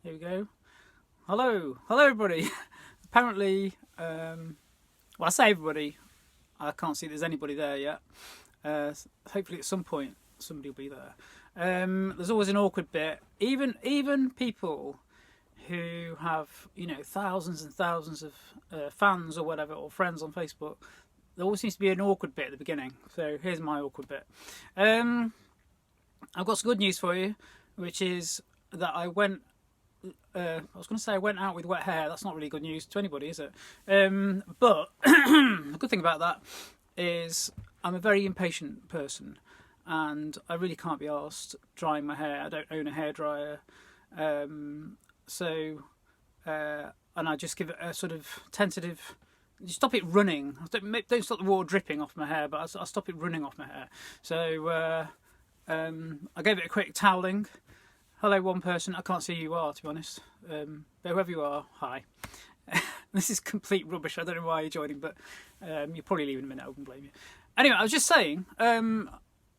Here we go. Hello everybody. Apparently, well, I say everybody, I can't see there's anybody there yet. Hopefully at some point somebody will be there. There's always an awkward bit. Even people who have, thousands and thousands of fans or whatever, or friends on Facebook, there always seems to be an awkward bit at the beginning. So here's my awkward bit. I've got some good news for you, which is that I went out with wet hair. That's not really good news to anybody, is it? But the good thing about that is I'm a very impatient person, and I really can't be arsed drying my hair. I don't own a hairdryer, and I just give it a sort of tentative. Stop it running. Don't stop the water dripping off my hair, but I'll stop it running off my hair. So I gave it a quick toweling. Hello, one person. I can't see who you are, to be honest. But whoever you are, hi. This is complete rubbish. I don't know why you're joining, but you're probably leaving in a minute. I wouldn't blame you. Anyway, I was just saying, I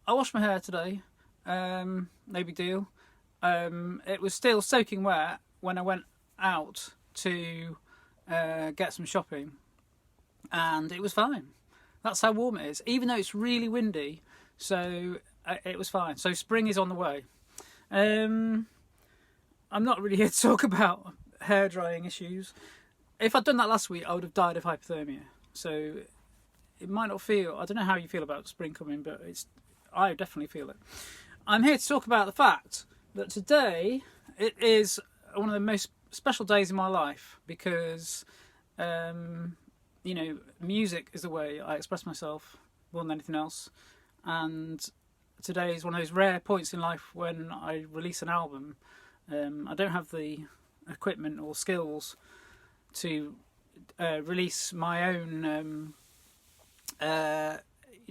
washed my hair today. No big deal. It was still soaking wet when I went out to get some shopping, and it was fine. That's how warm it is, even though it's really windy. So it was fine. So spring is on the way. I'm not really here to talk about hair drying issues. If I'd done that last week, I would have died of hypothermia. So it might not feel. I don't know how you feel about spring coming, but I definitely feel it. I'm here to talk about the fact that today it is one of the most special days in my life because, music is the way I express myself more than anything else, and today is one of those rare points in life when I release an album. I don't have the equipment or skills to release my own,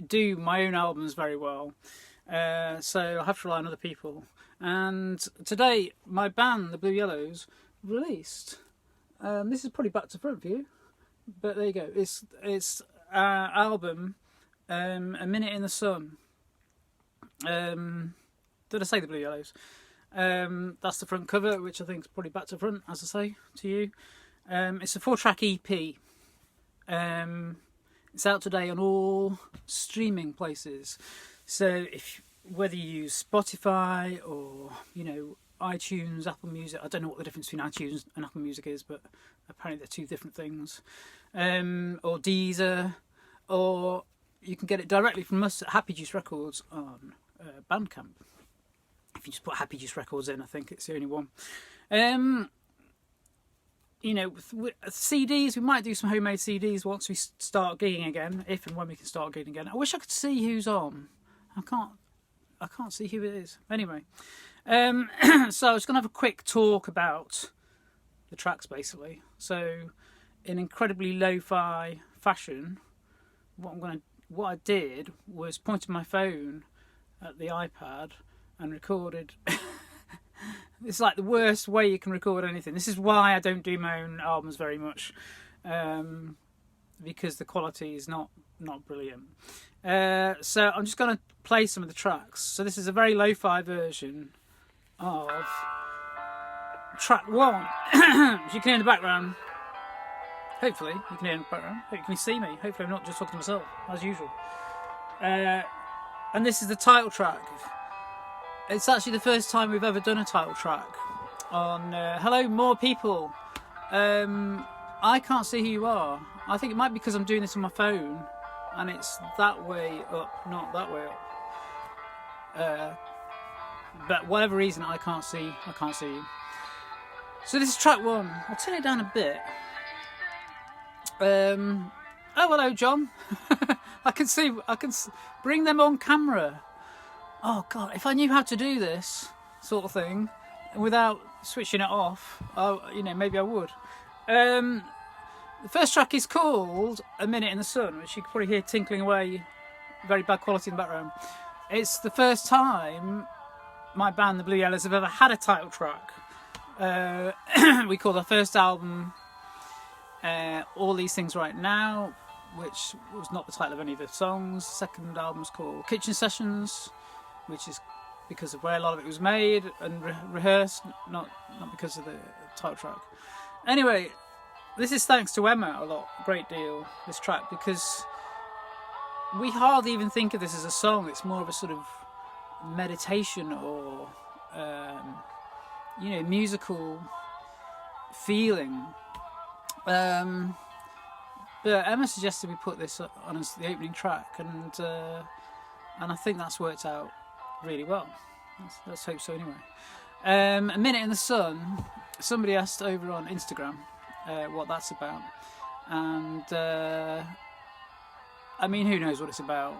do my own albums very well. So I have to rely on other people. And today, my band, the Blue Yellows, released. This is probably back to front for you, but there you go. It's our album, A Minute in the Sun. Did I say the Blue Yellows? That's the front cover, which I think is probably back to front, as I say to you. It's a 4-track EP. It's out today on all streaming places. So whether you use Spotify or iTunes, Apple Music, I don't know what the difference between iTunes and Apple Music is, but apparently they're two different things. Or Deezer, or you can get it directly from us at Happy Juice Records on Bandcamp. If you just put Happy Juice Records in, I think it's the only one. With CDs, we might do some homemade CDs once we start gigging again, if and when we can start gigging again. I wish I could see who's on. I can't see who it is. Anyway, so I was going to have a quick talk about the tracks, basically. So, in incredibly lo-fi fashion, what I did was pointed my phone at the iPad and recorded. It's like the worst way you can record anything. This is why I don't do my own albums very much, because the quality is not brilliant. So I'm just going to play some of the tracks. So this is a very lo-fi version of track 1, as you can hear in the background. Hopefully you can hear in the background. Hope you can see me. Hopefully I'm not just talking to myself, as usual. And this is the title track. It's actually the first time we've ever done a title track on Hello More People. I can't see who you are. I think it might be because I'm doing this on my phone and it's that way up, not that way up. But whatever reason, I can't see you. So this is track 1. I'll turn it down a bit. Oh, hello, John. I can bring them on camera. Oh God, if I knew how to do this sort of thing without switching it off, maybe I would. The first track is called A Minute in the Sun, which you can probably hear tinkling away, very bad quality in the background. It's the first time my band, the Blue Yellows, have ever had a title track. We called our first album All These Things Right Now, which was not the title of any of the songs. Second album's called Kitchen Sessions, which is because of where a lot of it was made and rehearsed, not because of the title track. Anyway, this is thanks to Emma a great deal, this track, because we hardly even think of this as a song. It's more of a sort of meditation or musical feeling. But Emma suggested we put this on as the opening track, and I think that's worked out really well. Let's hope so anyway. A Minute in the Sun, somebody asked over on Instagram what that's about, and I mean, who knows what it's about.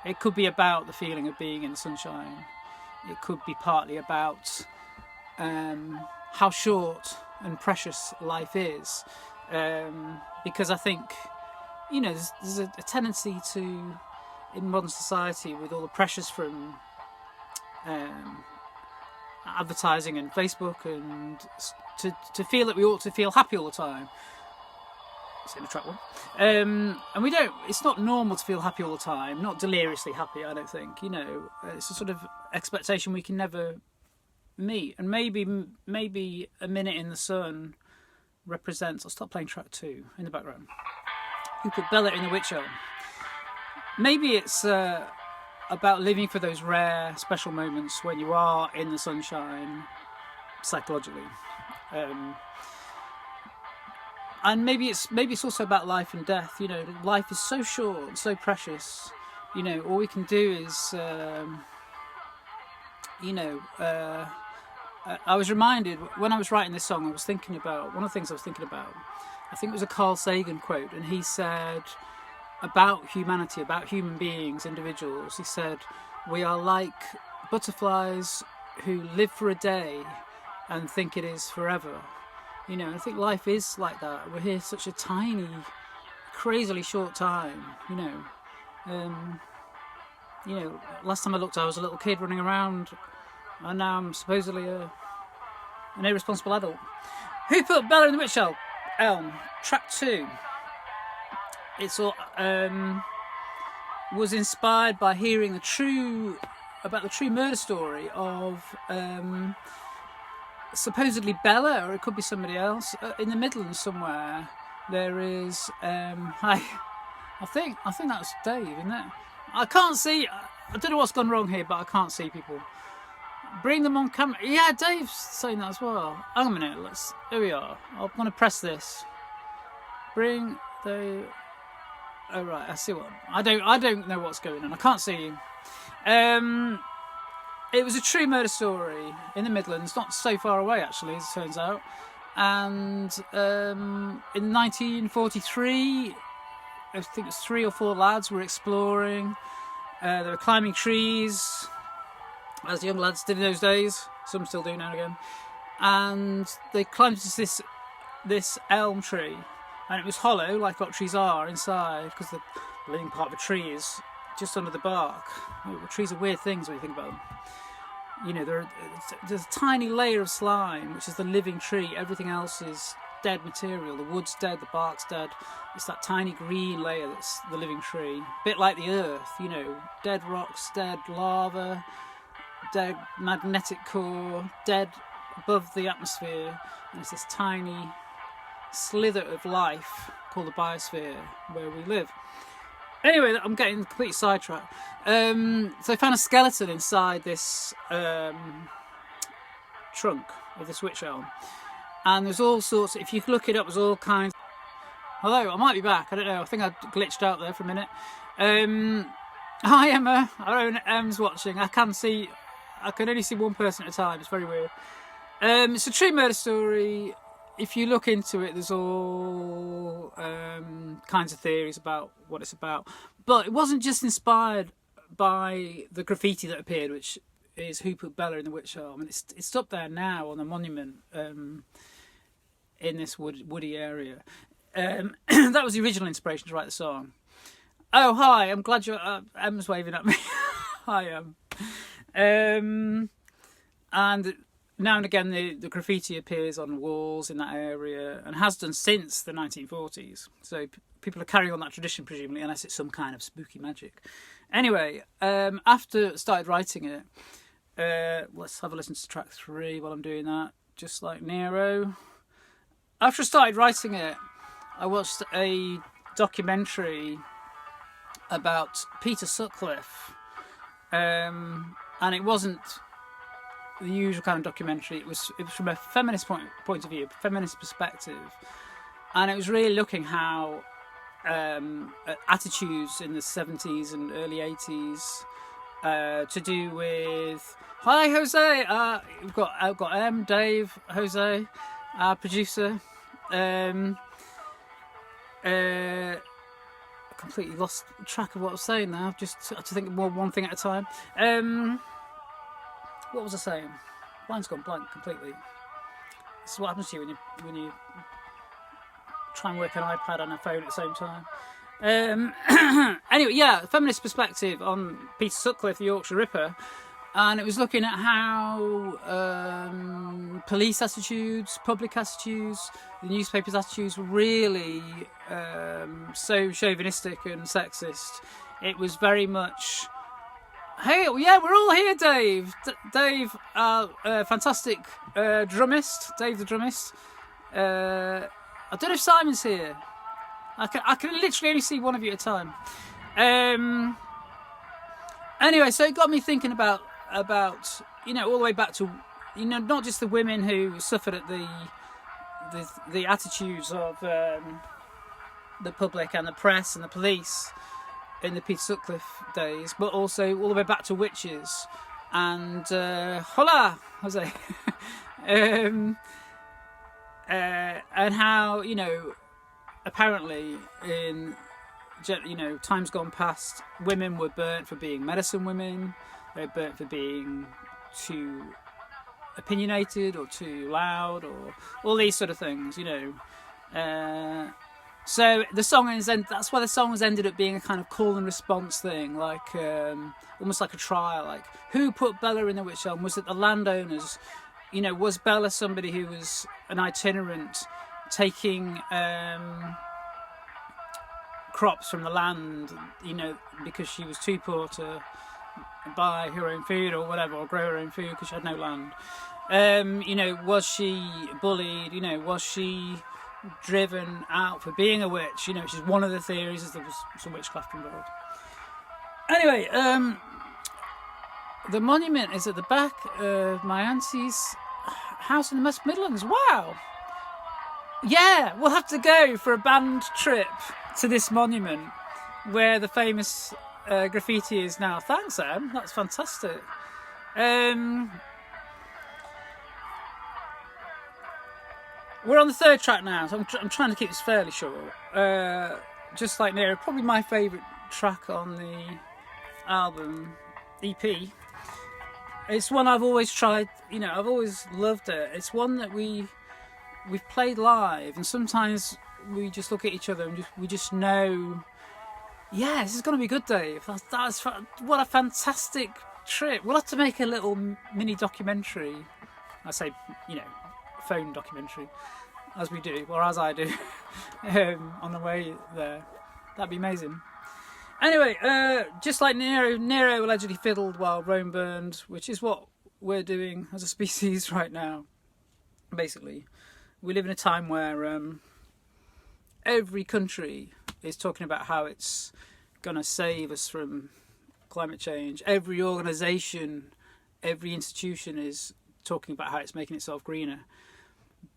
It could be about the feeling of being in the sunshine. It could be partly about how short and precious life is, because I think, there's a tendency to, in modern society, with all the pressures from advertising and Facebook, and to feel that we ought to feel happy all the time. Say the track one. And we don't. It's not normal to feel happy all the time. Not deliriously happy, I don't think. It's a sort of expectation we can never meet. And maybe A Minute in the Sun represents. I'll stop playing track 2 in the background. Who put Bella in the Witch Elm? Maybe it's about living for those rare, special moments when you are in the sunshine, psychologically. And maybe it's also about life and death. Life is so short and so precious. All we can do is, I was reminded when I was writing this song. I was thinking about one of the things I was thinking about. I think it was a Carl Sagan quote, and he said about humanity, about human beings, individuals. He said, "We are like butterflies who live for a day and think it is forever." I think life is like that. We're here such a tiny, crazily short time. Last time I looked, I was a little kid running around, and now I'm supposedly an irresponsible adult. Who put Bella in the Witch Elm? Track 2. It's all was inspired by hearing the true murder story of supposedly Bella, or it could be somebody else, in the Midlands somewhere. There is I think that's Dave, isn't it? I can't see. I don't know what's gone wrong here, but I can't see people. Bring them on camera. Yeah, Dave's saying that as well. Hang on a minute. Here we are. I'm going to press this. Bring the. Oh right, I see what. I don't know what's going on. I can't see you. It was a true murder story in the Midlands, not so far away actually, as it turns out. And in 1943, I think it was 3 or 4 lads were exploring. They were climbing trees, as young lads did in those days. Some still do now and again. And they climbed into this elm tree, and it was hollow, like what trees are inside, because the living part of a tree is just under the bark. Trees are weird things when you think about them. There's a tiny layer of slime, which is the living tree. Everything else is dead material. The wood's dead, the bark's dead. It's that tiny green layer that's the living tree. A bit like the earth, dead rocks, dead lava, dead magnetic core, dead above the atmosphere. And it's this tiny slither of life called the biosphere where we live. Anyway, I'm getting completely sidetracked. So they found a skeleton inside this trunk of this witch elm. And there's all sorts, if you look it up, there's all kinds. Hello, I might be back, I don't know, I think I glitched out there for a minute. Hi Emma, our own Em's watching. I can only see one person at a time, it's very weird. It's a true murder story. If you look into it, there's all kinds of theories about what it's about. But it wasn't just inspired by the graffiti that appeared, which is "Who Put Bella in the Witch Elm?" And it's up there now on the monument in this woody area. That was the original inspiration to write the song. Oh, hi, I'm glad you're... Em's waving at me. Hi, Em. And now and again the graffiti appears on walls in that area, and has done since the 1940s. So people are carrying on that tradition, presumably, unless it's some kind of spooky magic. Anyway, after I started writing it, Let's have a listen to track 3 while I'm doing that. Just Like Nero. After I started writing it, I watched a documentary about Peter Sutcliffe, and it wasn't the usual kind of documentary. It was from a feminist point of view, a feminist perspective, and it was really looking how attitudes in the 70s and early 80s to do with. Hi, Jose. I've got Dave, Jose, our producer. Completely lost track of what I was saying now. Just to think more one thing at a time. What was I saying? Mine's gone blank completely. This is what happens to you when you try and work an iPad and a phone at the same time. Anyway, yeah, feminist perspective on Peter Sutcliffe, the Yorkshire Ripper, and it was looking at how police attitudes, public attitudes, the newspapers' attitudes were really so chauvinistic and sexist. It was very much, hey, yeah, we're all here, Dave. Dave, fantastic drummist, Dave the drummist. I don't know if Simon's here. I can literally only see one of you at a time. Anyway, so it got me thinking about all the way back to not just the women who suffered at the attitudes of the public and the press and the police in the Peter Sutcliffe days, but also all the way back to witches and hola, Jose, and how apparently in times gone past, women were burnt for being medicine women. They were burnt for being too opinionated or too loud or all these sort of things, So the song that's why the songs ended up being a kind of call and response thing, like almost like a trial. Like, who put Bella in the witch elm? Was it the landowners? Was Bella somebody who was an itinerant, taking crops from the land, because she was too poor to buy her own food or whatever, or grow her own food because she had no land? Was she bullied? Was she driven out for being a witch? Which is one of the theories, is there was some witchcraft involved. Anyway, the monument is at the back of my auntie's house in the West Midlands. Wow. Yeah, we'll have to go for a band trip to this monument where the famous graffiti is now. Thanks, Em. That's fantastic. We're on the 3rd track now, so I'm trying to keep this fairly short. Just Like Nero, probably my favourite track on the album EP. It's one I've always tried, I've always loved it. It's one that we've played live, and sometimes we just look at each other and we just know, yeah, this is going to be good, Dave. That's what a fantastic trip. We'll have to make a little mini documentary. I say, phone documentary, as we do, or as I do, on the way there. That'd be amazing. Anyway, just like Nero allegedly fiddled while Rome burned, which is what we're doing as a species right now. Basically, we live in a time where every country is talking about how it's going to save us from climate change. Every organisation, every institution is talking about how it's making itself greener.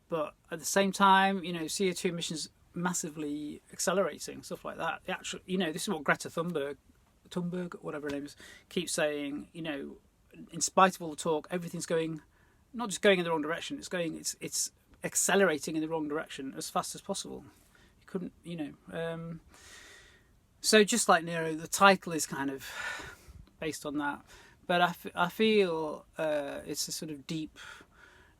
But at the same time, CO2 emissions massively accelerating, stuff like that. This is what Greta Thunberg, whatever her name is, keeps saying. In spite of all the talk, everything's not just going in the wrong direction. It's accelerating in the wrong direction as fast as possible. You couldn't, So just like Nero, the title is kind of based on that. But I feel it's a sort of deep,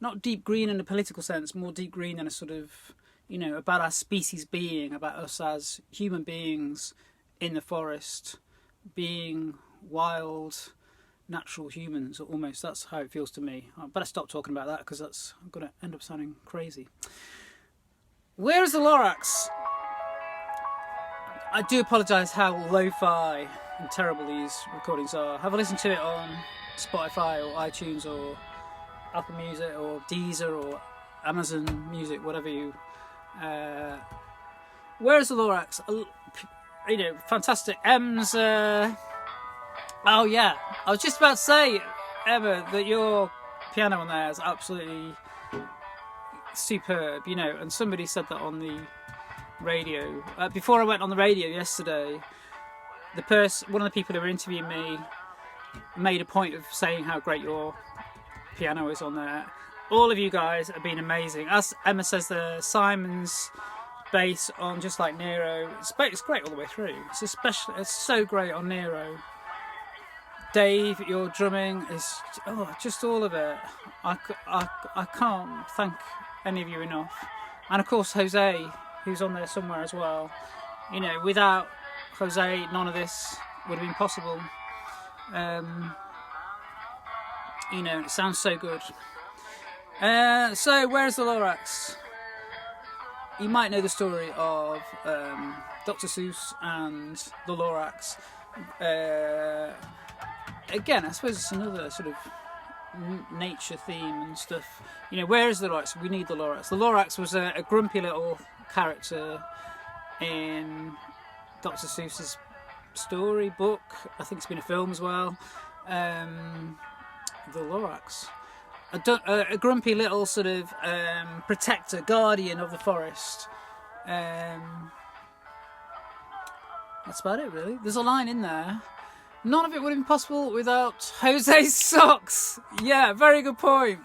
not deep green in a political sense, more deep green in a sort of, about our species being, about us as human beings in the forest, being wild, natural humans, almost. That's how it feels to me. I better stop talking about that because I'm going to end up sounding crazy. Where is the Lorax? I do apologise how lo-fi and terrible these recordings are. Have a listen to it on Spotify or iTunes or Apple Music or Deezer or Amazon Music, whatever you. Where's the Lorax? You know, fantastic. Em's. Oh yeah, I was just about to say, Emma, that your piano on there is absolutely superb. You know, and somebody said that on the radio before I went on the radio yesterday. One of the people who were interviewing me made a point of saying how great your piano is on there. All of you guys have been amazing. As Emma says, the Simon's bass on Just Like Nero, it's great all the way through. It's so great on Nero. Dave, your drumming is just all of it. I can't thank any of you enough. And of course Jose, who's on there somewhere as well. You know, without Jose, none of this would have been possible. You know, it sounds so good. So where's the Lorax? You might know the story of Dr. Seuss and the Lorax. Again, I suppose it's another sort of nature theme and stuff. You know, where is the Lorax? We need the Lorax. The Lorax was a grumpy little character in Dr. Seuss's story book. I think it's been a film as well. The Lorax. A grumpy little sort of protector, guardian of the forest. That's about it, really. There's a line in there. None of it would have been possible without Jose's socks. Yeah, very good point.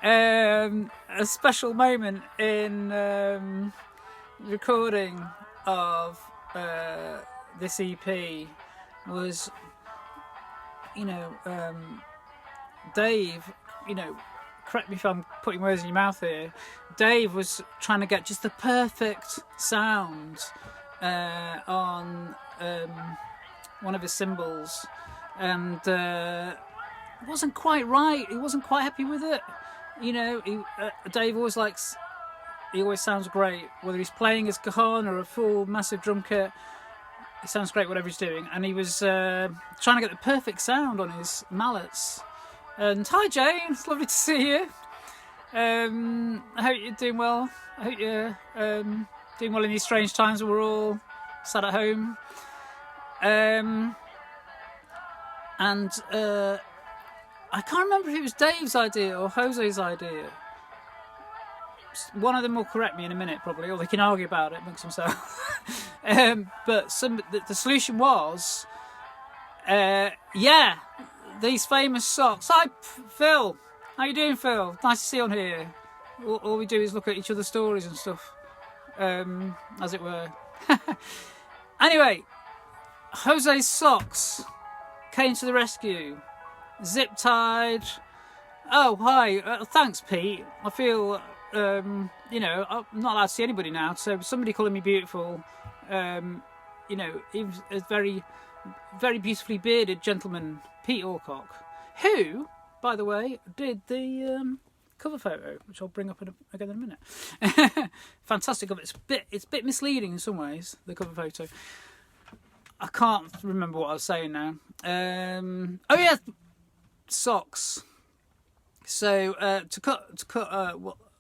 A special moment in recording of this EP was, you know, Dave, you know, correct me if I'm putting words in your mouth here, Dave was trying to get just the perfect sound on one of his cymbals, and it wasn't quite right. He wasn't quite happy with it. You know, Dave always likes, he always sounds great, whether he's playing his cajon or a full massive drum kit. He sounds great whatever he's doing, and he was trying to get the perfect sound on his mallets. And hi Jane, it's lovely to see you. I hope you're doing well. I hope you're doing well in these strange times where we're all sat at home. And I can't remember if it was Dave's idea or Jose's idea. One of them will correct me in a minute probably, or they can argue about it amongst themselves. But the solution was, yeah, these famous socks. Hi Phil, how you doing, Phil? Nice to see you on here. All we do is look at each other's stories and stuff, as it were. Anyway, Jose's socks came to the rescue, zip tied. Oh hi, thanks Pete. I feel you know, I'm not allowed to see anybody now, so somebody calling me beautiful. You know, he was a very, very beautifully bearded gentleman, Pete Alcock, who, by the way, did the cover photo, which I'll bring up again in a minute. Fantastic cover. It's a bit misleading in some ways, the cover photo. I can't remember what I was saying now. Oh yeah, socks. So to cut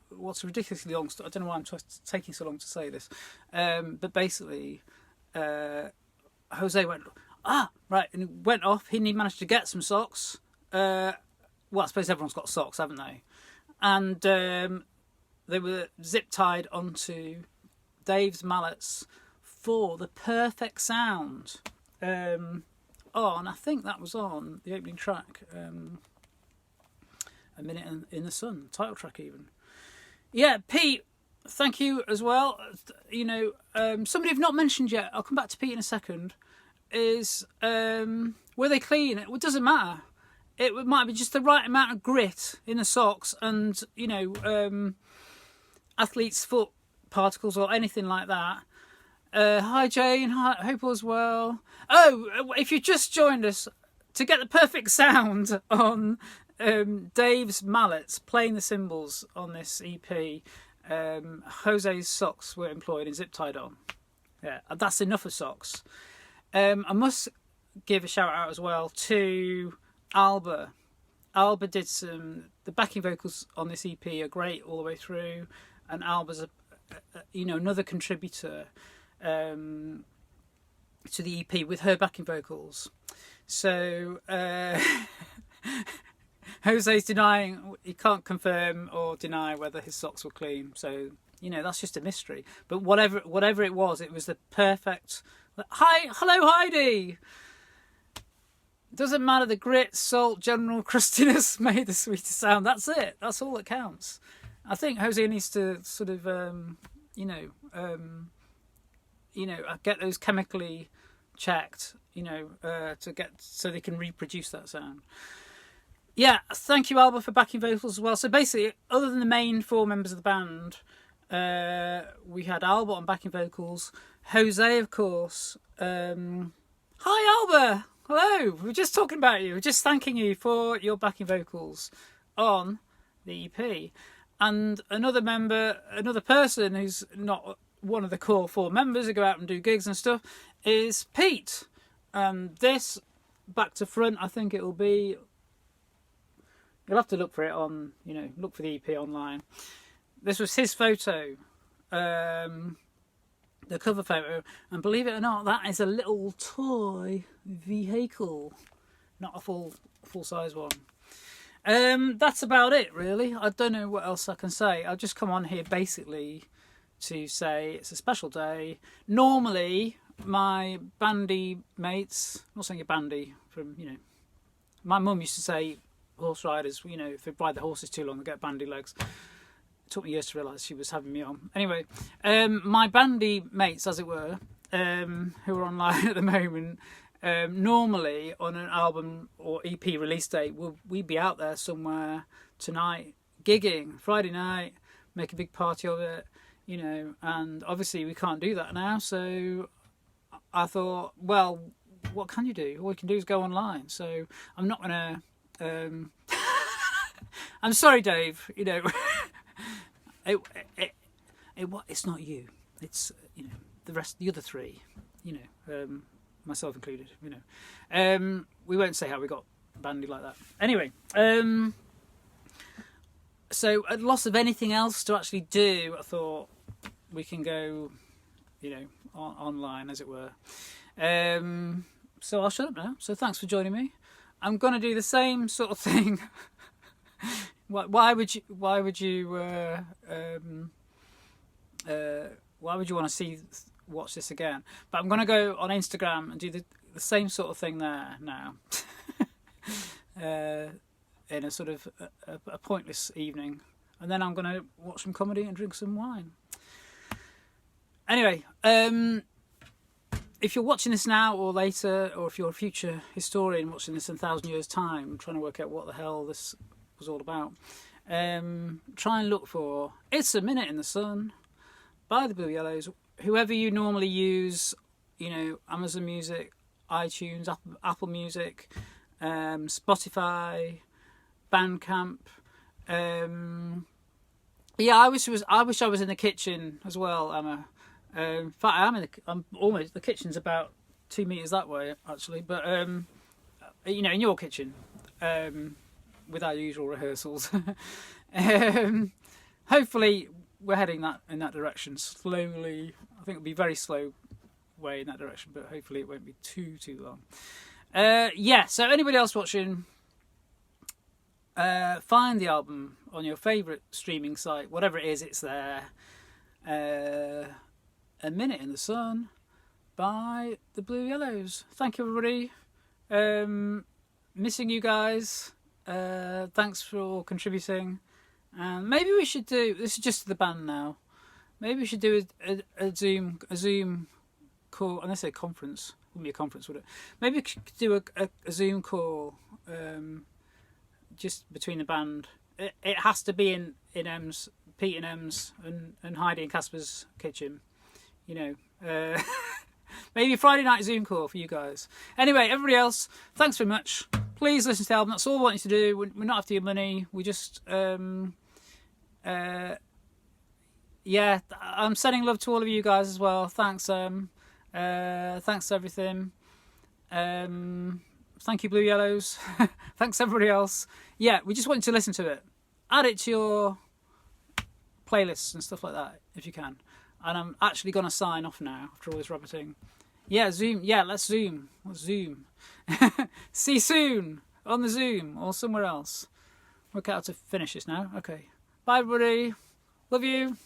what's a ridiculously long story. I don't know why I'm taking so long to say this, but basically, Jose went, right, and he went off. He managed to get some socks. Well, I suppose everyone's got socks, haven't they? And they were zip tied onto Dave's mallets for the perfect sound. And I think that was on the opening track, A Minute in the Sun, title track even. Yeah, Pete, thank you as well. You know, somebody I've not mentioned yet, I'll come back to Pete in a second, is were they clean? It doesn't matter. It might be just the right amount of grit in the socks and, you know, athlete's foot particles or anything like that. Hi Jane, hope all's well. Oh, if you just joined us, to get the perfect sound on Dave's mallets playing the cymbals on this EP, Jose's socks were employed and zip tied on. Yeah, that's enough of socks. I must give a shout out as well to Alba. Alba did the backing vocals on this EP are great all the way through, and Alba's another contributor to the EP with her backing vocals. So Jose's denying, he can't confirm or deny whether his socks were clean. So that's just a mystery. But whatever it was the perfect. Hello Heidi. Doesn't matter the grit, salt, general crustiness made the sweetest sound. That's it. That's all that counts. I think Jose needs to sort of, get those chemically checked, so they can reproduce that sound. Yeah, thank you, Alba, for backing vocals as well. So basically, other than the main 4 members of the band, we had Alba on backing vocals, Jose, of course. Hi, Alba. Hello, we're just talking about you. We're just thanking you for your backing vocals on the EP. And another person who's not one of the core 4 members who go out and do gigs and stuff is Pete. This, back to front, I think it will be... You'll have to look for it on, look for the EP online. This was his photo. The cover photo, and believe it or not, that is a little toy vehicle, not a full size one. That's about it, really. I don't know what else I can say. I've just come on here basically to say it's a special day. Normally, my bandy mates, I'm not saying a bandy from my mum used to say horse riders, if they ride the horses too long, they get bandy legs. Took me years to realise she was having me on. Anyway, my bandy mates, as it were, who are online at the moment, normally on an album or EP release date, we'd be out there somewhere tonight, gigging, Friday night, make a big party of it, and obviously we can't do that now. So I thought, well, what can you do? All you can do is go online. So I'm not going to... I'm sorry, Dave, It's not you. It's the other 3, myself included. We won't say how we got bandy like that. Anyway, so at loss of anything else to actually do, I thought we can go, online, as it were. So I'll shut up now. So thanks for joining me. I'm going to do the same sort of thing. Why would you want to watch this again? But I'm going to go on Instagram and do the same sort of thing there now. In a sort of a pointless evening. And then I'm going to watch some comedy and drink some wine. Anyway, if you're watching this now or later, or if you're a future historian watching this in 1,000 years' time, trying to work out what the hell this was all about, try and look for It's a Minute in the Sun by the Blue Yellows. Whoever you normally use, Amazon Music, iTunes, Apple Music, Spotify, Bandcamp. I wish I was in the kitchen as well, Emma. In fact, I'm almost, the kitchen's about 2 meters that way actually, but in your kitchen, with our usual rehearsals. Hopefully we're heading in that direction slowly. I think it'll be a very slow way in that direction, but hopefully it won't be too long. So anybody else watching, find the album on your favourite streaming site, whatever it is, it's there. A Minute in the Sun by the Blue Yellows. Thank you, everybody. Missing you guys. Thanks for contributing. And maybe we should do, this is just the band now, maybe we should do a Zoom call. And I say conference, wouldn't be a conference, would it? Maybe we could do a Zoom call just between the band. It has to be in Em's, Pete and Em's, and Heidi and Casper's kitchen. Maybe a Friday night Zoom call for you guys. Anyway, everybody else, thanks very much. Please listen to the album. That's all we want you to do. We're not after your money. We just, I'm sending love to all of you guys as well. Thanks, thanks for everything. Thank you, Blue Yellows. Thanks everybody else. Yeah, we just want you to listen to it. Add it to your playlists and stuff like that if you can. And I'm actually going to sign off now after all this rabbiting. Yeah, Zoom. Yeah, let's Zoom. Let's Zoom. See you soon on the Zoom or somewhere else. Work out how to finish this now. Okay. Bye, everybody. Love you.